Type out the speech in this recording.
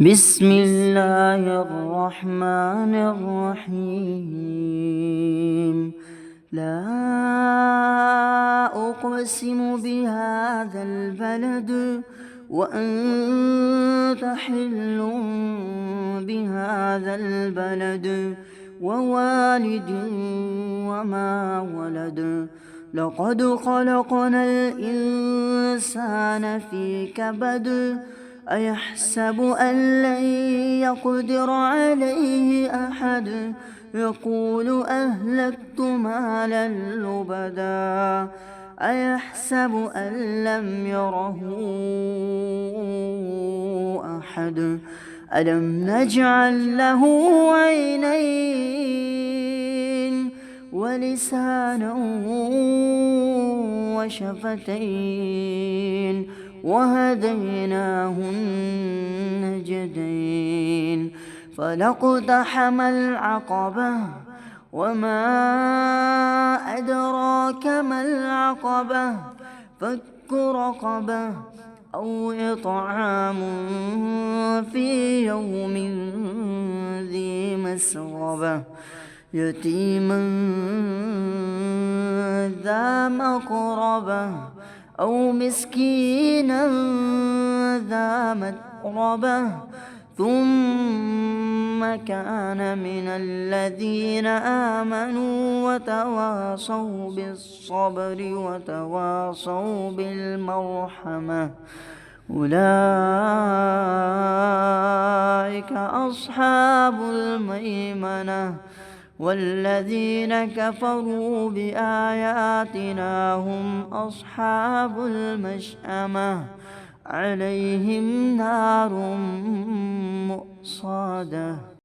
بسم الله الرحمن الرحيم. لا أقسم بهذا البلد وأنت حل بهذا البلد ووالد وما ولد. لقد خلقنا الإنسان في كبد. أيحسب أن لن يقدر عليه أحد. يقول أهلكت مالا لبدا. أيحسب أن لم يره أحد. ألم نجعل له عينين ولسانا وشفتين وهديناه النجدين. فلاقتحم العقبة وما أدراك ما العقبة. فك رقبة أو إطعام في يوم ذي مسغبة. يتيما ذا مقربة أو مسكينا ذا متربة. ثم كان من الذين آمنوا وتواصوا بالصبر وتواصوا بالمرحمة. أولئك أصحاب الميمنة. والذين كفروا بآياتنا هم أصحاب المشأمة. عليهم نار مؤصدة.